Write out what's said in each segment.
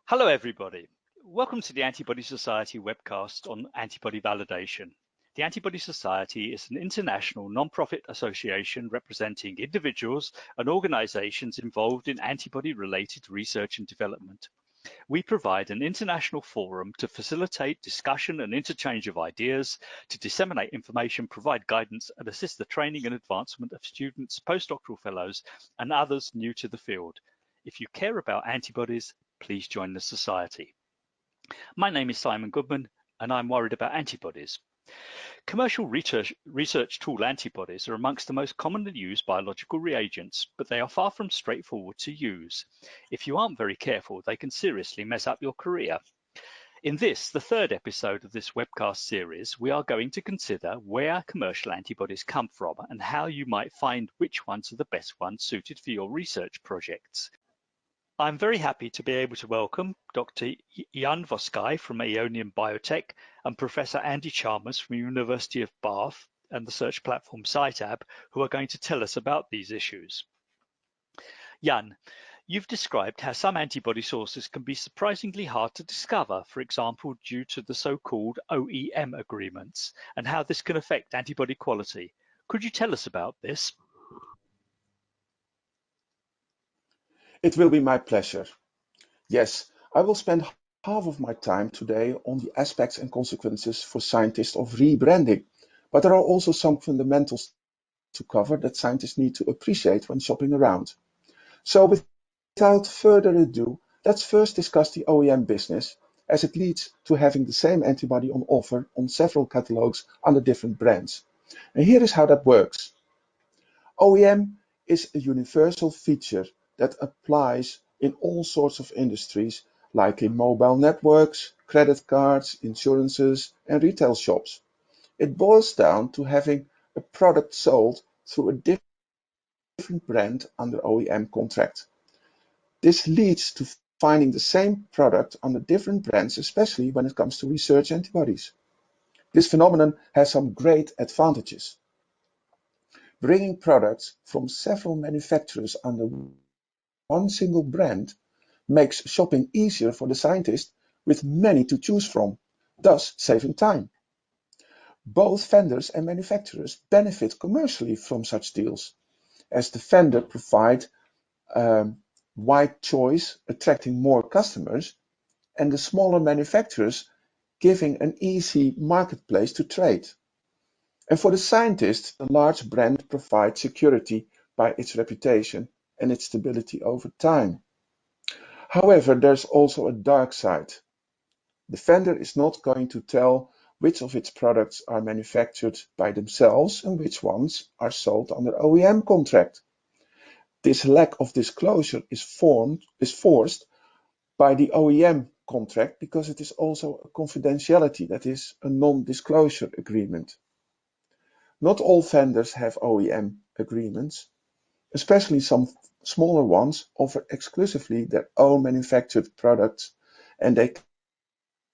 Hello everybody. Welcome to the Antibody Society webcast on antibody validation. The Antibody Society is an international non-profit association representing individuals and organizations involved in antibody-related research and development. We provide an international forum to facilitate discussion and interchange of ideas, to disseminate information, provide guidance, and assist the training and advancement of students, postdoctoral fellows, and others new to the field. If you care about antibodies, please join the Society. My name is Simon Goodman, and I'm worried about antibodies. Commercial research tool antibodies are amongst the most commonly used biological reagents, but they are far from straightforward to use. If you aren't very careful, they can seriously mess up your career. In this, the third episode of this webcast series, we are going to consider where commercial antibodies come from and how you might find which ones are the best ones suited for your research projects. I'm very happy to be able to welcome Dr. Jan Voskai from Ionian Biotech and Professor Andy Chalmers from University of Bath and the search platform SiteAb, who are going to tell us about these issues. Jan, you've described how some antibody sources can be surprisingly hard to discover, for example, due to the so-called OEM agreements, and how this can affect antibody quality. Could you tell us about this? It will be my pleasure. Yes, I will spend half of my time today on the aspects and consequences for scientists of rebranding, but there are also some fundamentals to cover that scientists need to appreciate when shopping around. So without further ado, let's first discuss the OEM business, as it leads to having the same antibody on offer on several catalogs under different brands. And here is how that works. OEM is a universal feature that applies in all sorts of industries, like in mobile networks, credit cards, insurances, and retail shops. It boils down to having a product sold through a different brand under OEM contract. This leads to finding the same product under different brands, especially when it comes to research antibodies. This phenomenon has some great advantages. Bringing products from several manufacturers under one single brand makes shopping easier for the scientist with many to choose from, thus saving time. Both vendors and manufacturers benefit commercially from such deals, as the vendor provides wide choice, attracting more customers, and the smaller manufacturers giving an easy marketplace to trade. And for the scientist, the large brand provides security by its reputation and its stability over time. However, there's also a dark side. The vendor is not going to tell which of its products are manufactured by themselves and which ones are sold under OEM contract. This lack of disclosure is forced by the OEM contract because it is also a confidentiality, that is, a non-disclosure agreement. Not all vendors have OEM agreements, especially some smaller ones offer exclusively their own manufactured products, and they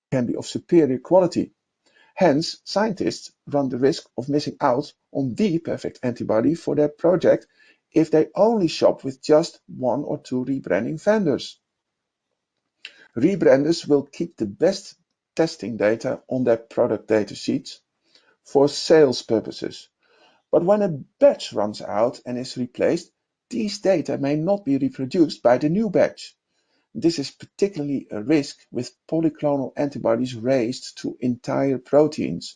can be of superior quality. Hence, scientists run the risk of missing out on the perfect antibody for their project if they only shop with just one or two rebranding vendors. Rebranders will keep the best testing data on their product data sheets for sales purposes. But when a batch runs out and is replaced, these data may not be reproduced by the new batch. This is particularly a risk with polyclonal antibodies raised to entire proteins.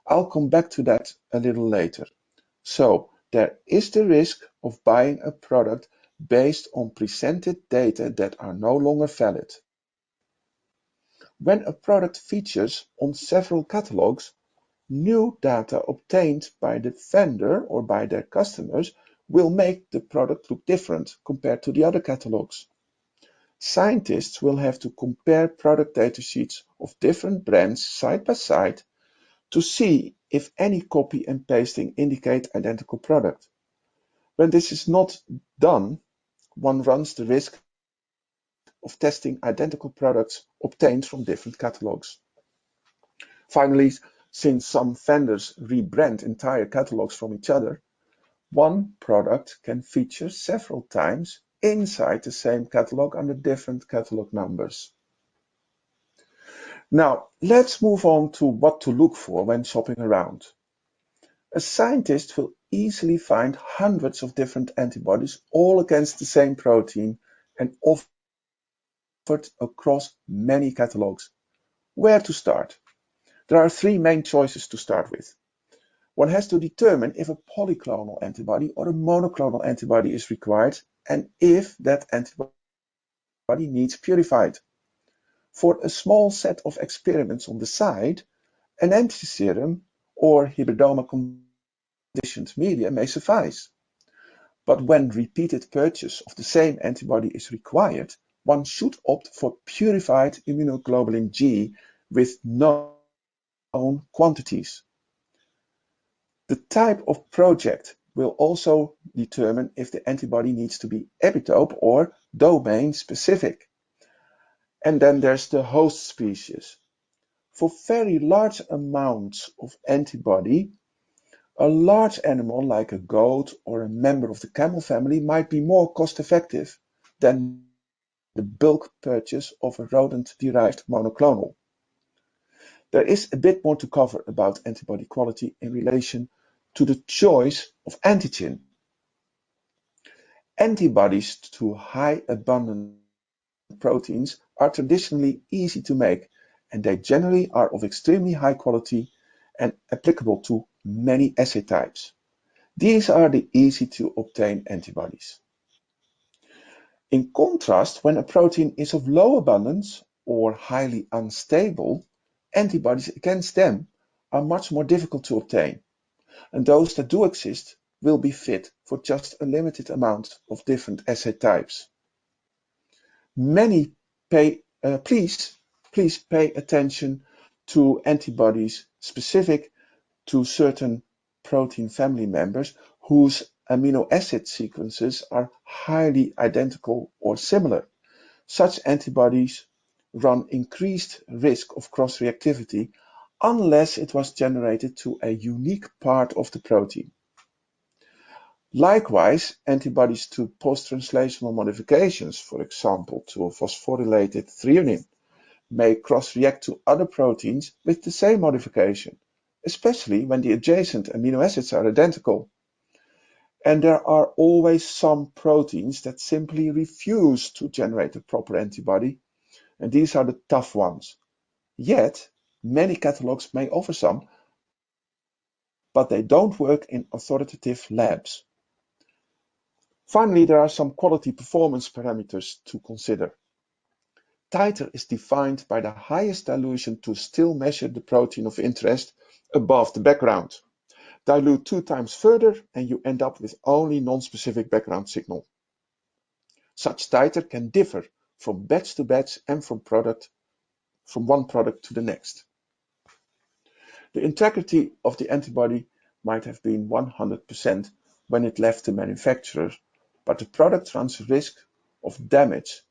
I'll come back to that a little later. So, there is the risk of buying a product based on presented data that are no longer valid. When a product features on several catalogs, new data obtained by the vendor or by their customers will make the product look different compared to the other catalogs. Scientists will have to compare product datasheets of different brands side by side to see if any copy and pasting indicate identical product. When this is not done, one runs the risk of testing identical products obtained from different catalogs. Finally, since some vendors rebrand entire catalogs from each other, one product can feature several times inside the same catalog under different catalog numbers. Now, let's move on to what to look for when shopping around. A scientist will easily find hundreds of different antibodies all against the same protein and offered across many catalogs. Where to start? There are three main choices to start with. One has to determine if a polyclonal antibody or a monoclonal antibody is required and if that antibody needs purified. For a small set of experiments on the side, an antiserum or hybridoma conditioned media may suffice. But when repeated purchase of the same antibody is required, one should opt for purified immunoglobulin G with known quantities. The type of project will also determine if the antibody needs to be epitope or domain specific. And then there's the host species. For very large amounts of antibody, a large animal like a goat or a member of the camel family might be more cost-effective than the bulk purchase of a rodent-derived monoclonal. There is a bit more to cover about antibody quality in relation to the choice of antigen. Antibodies to high abundant proteins are traditionally easy to make, and they generally are of extremely high quality and applicable to many assay types. These are the easy to obtain antibodies. In contrast, when a protein is of low abundance or highly unstable, antibodies against them are much more difficult to obtain, and those that do exist will be fit for just a limited amount of different assay types. Many please pay attention to antibodies specific to certain protein family members whose amino acid sequences are highly identical or similar. Such antibodies run increased risk of cross-reactivity unless it was generated to a unique part of the protein. Likewise, antibodies to post-translational modifications, for example to a phosphorylated threonine, may cross-react to other proteins with the same modification, especially when the adjacent amino acids are identical. And there are always some proteins that simply refuse to generate a proper antibody, and these are the tough ones. Yet, many catalogs may offer some, but they don't work in authoritative labs. Finally, there are some quality performance parameters to consider. Titer is defined by the highest dilution to still measure the protein of interest above the background. Dilute 2 times further and you end up with only non-specific background signal. Such titer can differ from batch to batch and from one product to the next. The integrity of the antibody might have been 100% when it left the manufacturer, but the product runs a risk of damage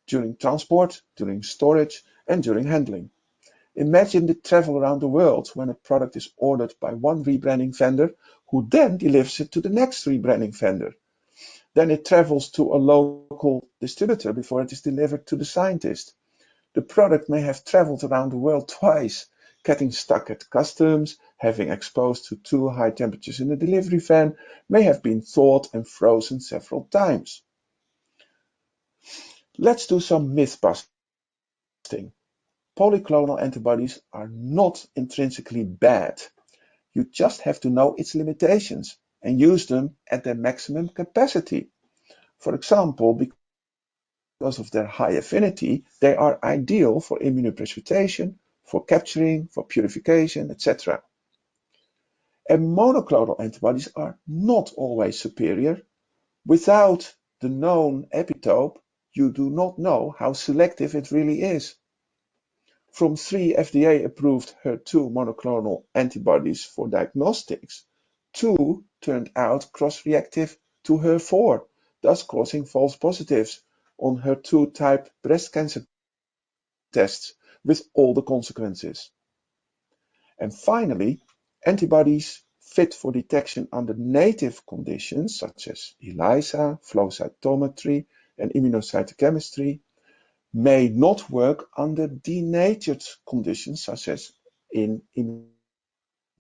during transport, during storage, and during handling. Imagine the travel around the world when a product is ordered by one rebranding vendor who then delivers it to the next rebranding vendor. Then it travels to a local distributor before it is delivered to the scientist. The product may have traveled around the world twice, getting stuck at customs, having exposed to too high temperatures in the delivery van, may have been thawed and frozen several times. Let's do some myth busting. Polyclonal antibodies are not intrinsically bad. You just have to know its limitations and use them at their maximum capacity. For example, because of their high affinity, they are ideal for immunoprecipitation, for capturing, for purification, etc. And monoclonal antibodies are not always superior. Without the known epitope, you do not know how selective it really is. From 3 FDA-approved HER2 monoclonal antibodies for diagnostics, 2 turned out cross-reactive to HER4, thus causing false positives on HER2-type breast cancer tests, with all the consequences. And finally, antibodies fit for detection under native conditions such as ELISA, flow cytometry, and immunocytochemistry may not work under denatured conditions such as in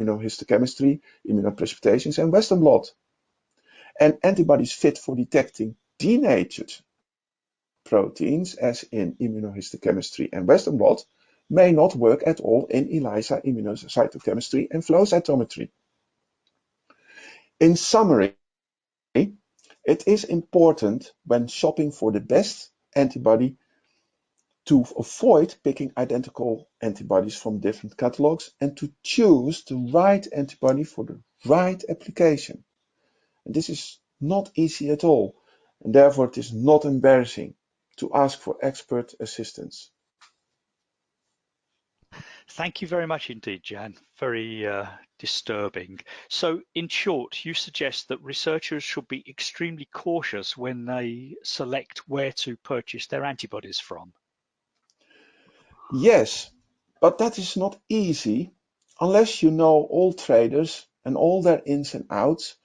immunohistochemistry, immunoprecipitations, and Western blot. And antibodies fit for detecting denatured proteins, as in immunohistochemistry and Western blot, may not work at all in ELISA immunocytochemistry and flow cytometry. In summary, it is important when shopping for the best antibody to avoid picking identical antibodies from different catalogs and to choose the right antibody for the right application. And this is not easy at all, and therefore it is not embarrassing to ask for expert assistance. Thank you very much indeed, Jan. Very disturbing. So, in short, you suggest that researchers should be extremely cautious when they select where to purchase their antibodies from. Yes, but that is not easy. Unless you know all traders and all their ins and outs,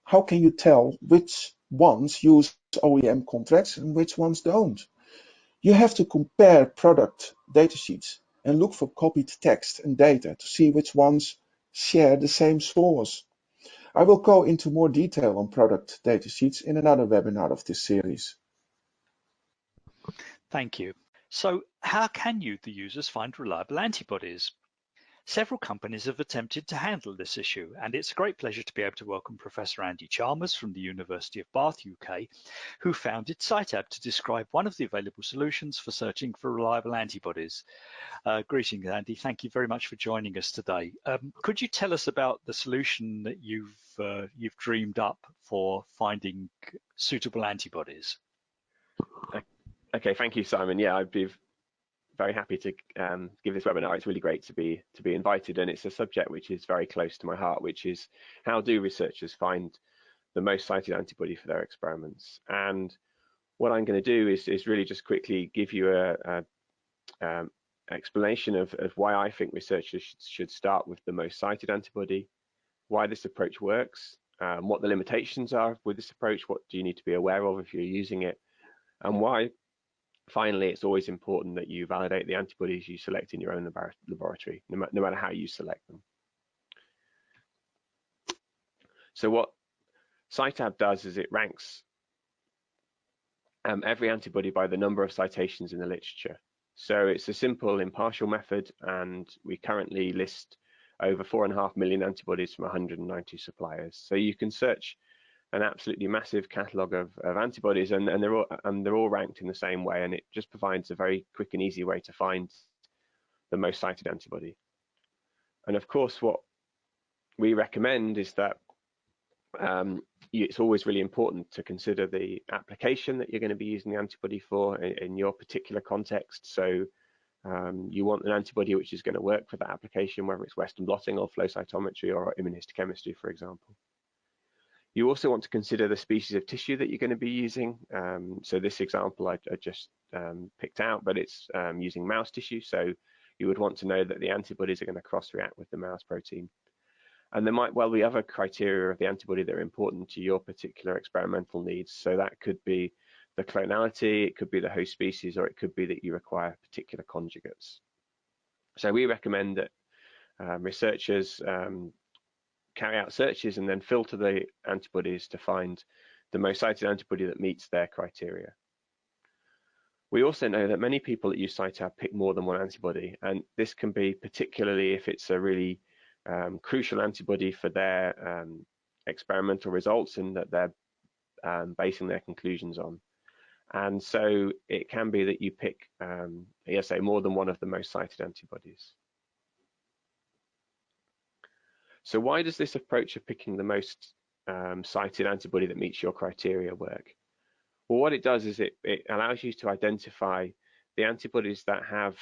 how can you tell which ones use OEM contracts and which ones don't? You have to compare product datasheets and look for copied text and data to see which ones share the same source. I will go into more detail on product datasheets in another webinar of this series. Thank you. So, how can you, the users, find reliable antibodies? Several companies have attempted to handle this issue, and it's a great pleasure to be able to welcome Professor Andy Chalmers from the University of Bath, UK, who founded CiteAb to describe one of the available solutions for searching for reliable antibodies. Greetings, Andy. Thank you very much for joining us today. Could you tell us about the solution that you've dreamed up for finding suitable antibodies? Okay, thank you, Simon. Yeah, I'd be very happy to give this webinar. It's really great to be invited, and it's a subject which is very close to my heart, which is how do researchers find the most cited antibody for their experiments. And what I'm going to do is really just quickly give you a explanation of why I think researchers should start with the most cited antibody, why this approach works, what the limitations are with this approach, what do you need to be aware of if you're using it, and why finally it's always important that you validate the antibodies you select in your own laboratory, no matter how you select them. So what CiteAb does is it ranks every antibody by the number of citations in the literature. So it's a simple impartial method, and we currently list over 4.5 million antibodies from 190 suppliers. So you can search an absolutely massive catalogue of antibodies, and they're all ranked in the same way, and it just provides a very quick and easy way to find the most cited antibody. And of course, what we recommend is that it's always really important to consider the application that you're going to be using the antibody for in your particular context. So you want an antibody which is going to work for that application, whether it's Western blotting or flow cytometry or immunohistochemistry, for example. You also want to consider the species of tissue that you're going to be using. So this example I just picked out, but it's using mouse tissue. So you would want to know that the antibodies are going to cross-react with the mouse protein. And there might well be other criteria of the antibody that are important to your particular experimental needs. So that could be the clonality, it could be the host species, or it could be that you require particular conjugates. So we recommend that researchers carry out searches and then filter the antibodies to find the most cited antibody that meets their criteria. We also know that many people that use CiteAb pick more than one antibody, and this can be particularly if it's a really crucial antibody for their experimental results and that they're basing their conclusions on. And so it can be that you pick, say, more than one of the most cited antibodies. So why does this approach of picking the most cited antibody that meets your criteria work? Well, what it does is it allows you to identify the antibodies that have,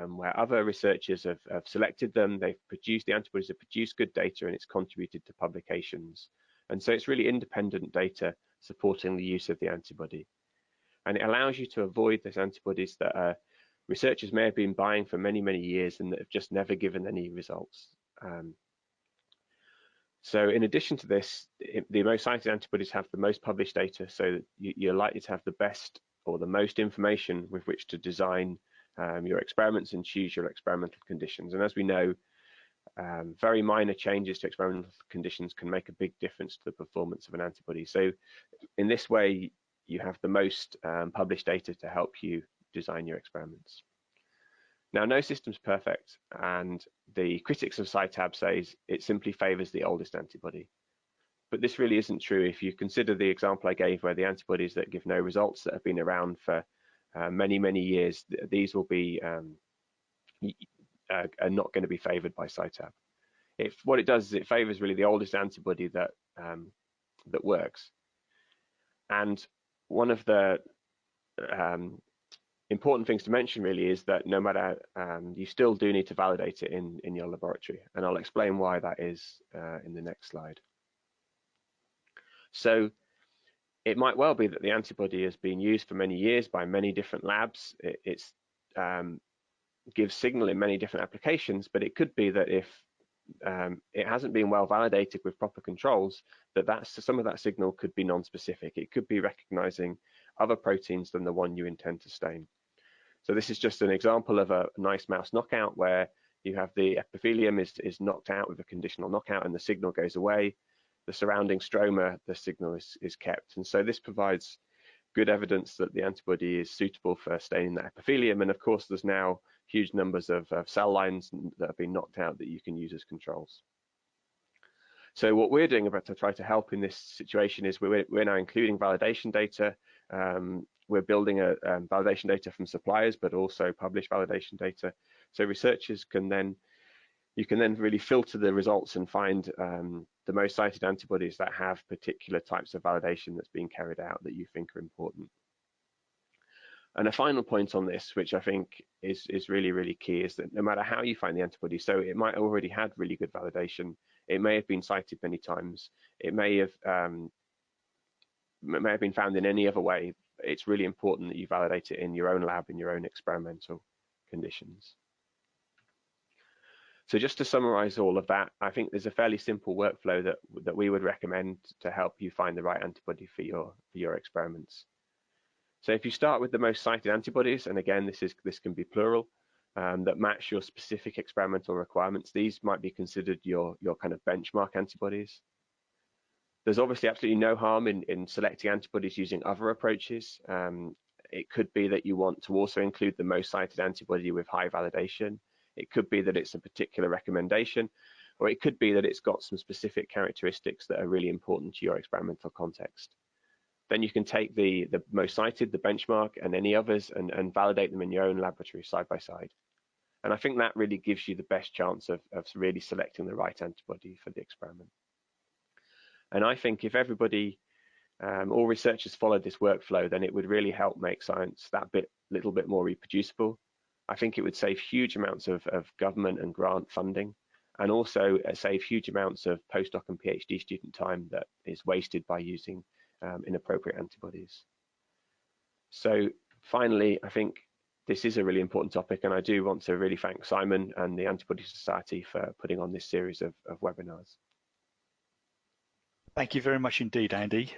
where other researchers have selected them, they've produced, the antibodies have produced good data and it's contributed to publications. And so it's really independent data supporting the use of the antibody. And it allows you to avoid those antibodies that researchers may have been buying for many, many years and that have just never given any results. So in addition to this, the most cited antibodies have the most published data, so that you're likely to have the best or the most information with which to design your experiments and choose your experimental conditions. And as we know, very minor changes to experimental conditions can make a big difference to the performance of an antibody. So in this way, you have the most published data to help you design your experiments. Now, no system's perfect, and the critics of CyTab says it simply favors the oldest antibody. But this really isn't true. If you consider the example I gave where the antibodies that give no results that have been around for many, many years, these will be are not going to be favored by CyTab. What it does is it favors really the oldest antibody that that works. And one of the important things to mention really is that no matter, you still do need to validate it in your laboratory. And I'll explain why that is in the next slide. So it might well be that the antibody has been used for many years by many different labs. It gives signal in many different applications, but it could be that if it hasn't been well validated with proper controls, some of that signal could be non-specific. It could be recognizing other proteins than the one you intend to stain. So this is just an example of a nice mouse knockout where you have the epithelium is knocked out with a conditional knockout and the signal goes away. The surrounding stroma, the signal is kept. And so this provides good evidence that the antibody is suitable for staining the epithelium. And of course, there's now huge numbers of cell lines that have been knocked out that you can use as controls. So what we're doing to try to help in this situation is we're now including validation data. We're building a validation data from suppliers, but also published validation data. So researchers can then really filter the results and find the most cited antibodies that have particular types of validation that's being carried out that you think are important. And a final point on this, which I think is really, really key, is that no matter how you find the antibody, so it might already had really good validation, it may have been cited many times, it may have been found in any other way, it's really important that you validate it in your own lab, in your own experimental conditions. So just to summarize all of that, I think there's a fairly simple workflow that we would recommend to help you find the right antibody for your experiments. So if you start with the most cited antibodies, and again, this can be plural, that match your specific experimental requirements, these might be considered your kind of benchmark antibodies. There's obviously absolutely no harm in selecting antibodies using other approaches. It could be that you want to also include the most cited antibody with high validation. It could be that it's a particular recommendation, or it could be that it's got some specific characteristics that are really important to your experimental context. Then you can take the most cited, the benchmark, and any others and validate them in your own laboratory side by side. And I think that really gives you the best chance of really selecting the right antibody for the experiment. And I think if everybody, all researchers followed this workflow, then it would really help make science that little bit more reproducible. I think it would save huge amounts of government and grant funding, and also save huge amounts of postdoc and PhD student time that is wasted by using inappropriate antibodies. So finally, I think this is a really important topic, and I do want to really thank Simon and the Antibody Society for putting on this series of webinars. Thank you very much indeed, Andy.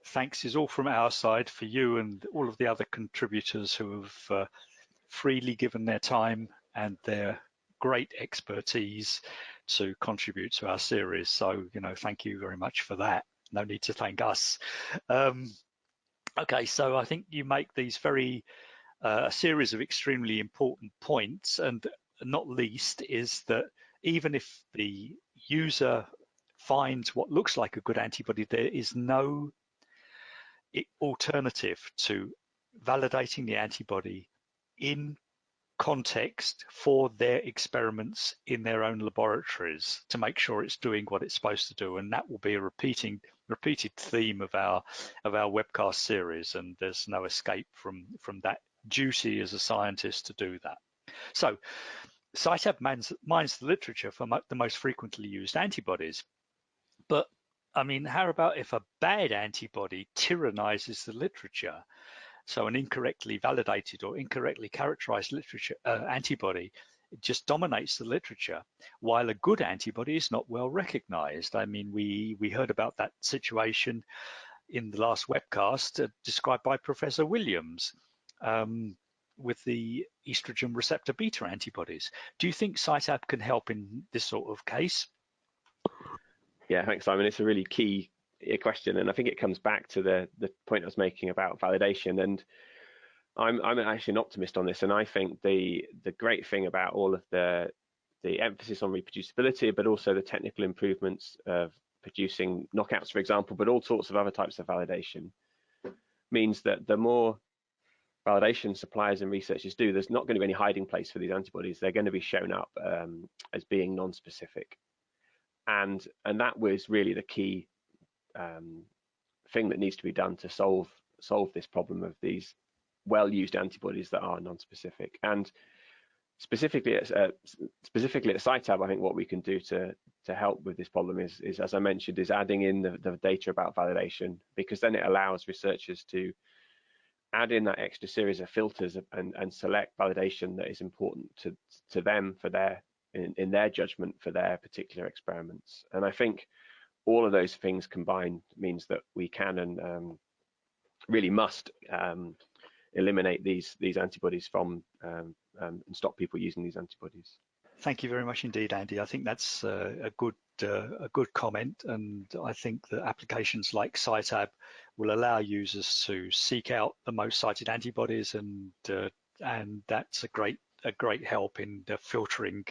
Thanks is all from our side for you and all of the other contributors who have freely given their time and their great expertise to contribute to our series. So, thank you very much for that. No need to thank us. Okay, so I think you make these a series of extremely important points, and not least is that even if the user finds what looks like a good antibody, there is no alternative to validating the antibody in context for their experiments in their own laboratories to make sure it's doing what it's supposed to do. And that will be a repeated theme of our webcast series, and there's no escape from that duty as a scientist to do that. So CyTab mines the literature for the most frequently used antibodies. But I mean, how about if a bad antibody tyrannizes the literature? So an incorrectly validated or incorrectly characterized antibody just dominates the literature, while a good antibody is not well recognized. I mean, we heard about that situation in the last webcast described by Professor Williams with the estrogen receptor beta antibodies. Do you think CiteAb can help in this sort of case? Yeah, thanks, Simon. It's a really key question, and I think it comes back to the point I was making about validation. And I'm actually an optimist on this, and I think the great thing about all of the emphasis on reproducibility, but also the technical improvements of producing knockouts, for example, but all sorts of other types of validation, means that the more validation suppliers and researchers do, there's not going to be any hiding place for these antibodies. They're going to be shown up as being non-specific, and that was really the key thing that needs to be done to solve this problem of these well-used antibodies that are non-specific. And specifically at CiteAb, I think what we can do to help with this problem is, as I mentioned, is adding in the data about validation, because then it allows researchers to add in that extra series of filters and select validation that is important to them for in their judgment for their particular experiments. And I think all of those things combined means that we can and really must eliminate these antibodies from and stop people using these antibodies. Thank you very much indeed, Andy. I think that's a good comment, and I think that applications like CiteAb will allow users to seek out the most cited antibodies, and that's a great help in filtering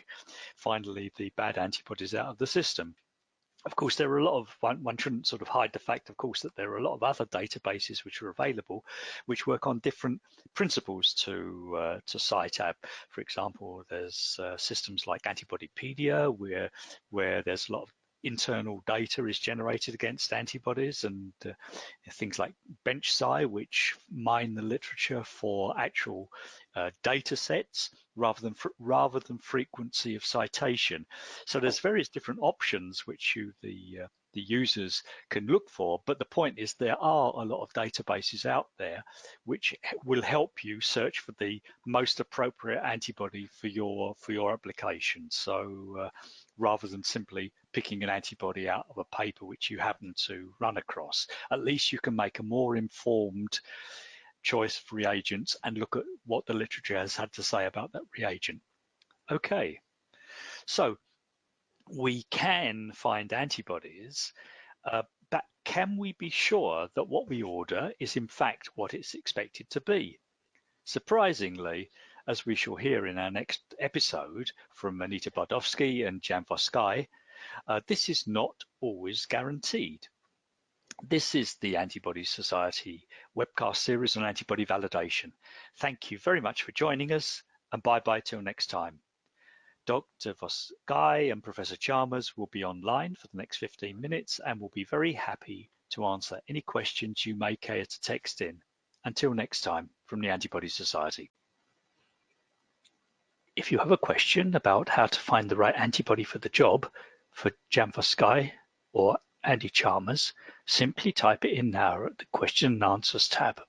finally the bad antibodies out of the system. Of course, there are a lot of, one shouldn't sort of hide the fact, of course, that there are a lot of other databases which are available, which work on different principles to CiteAb. For example, there's systems like Antibodypedia, where there's a lot of internal data is generated against antibodies, and things like BenchSci, which mine the literature for actual data sets rather than frequency of citation. So there's various different options which the users can look for, but the point is there are a lot of databases out there which will help you search for the most appropriate antibody for your application. So rather than simply picking an antibody out of a paper which you happen to run across, at least you can make a more informed choice of reagents and look at what the literature has had to say about that reagent. Okay, so we can find antibodies, but can we be sure that what we order is in fact what it's expected to be? Surprisingly, as we shall hear in our next episode from Anita Bardowski and Jan Voskai, this is not always guaranteed. This is the Antibody Society webcast series on antibody validation. Thank you very much for joining us, and bye-bye till next time. Dr. Voskai and Professor Chalmers will be online for the next 15 minutes and will be very happy to answer any questions you may care to text in. Until next time, from the Antibody Society. If you have a question about how to find the right antibody for the job for Jan Voskai or Andy Chalmers, simply type it in now at the Question and Answers tab.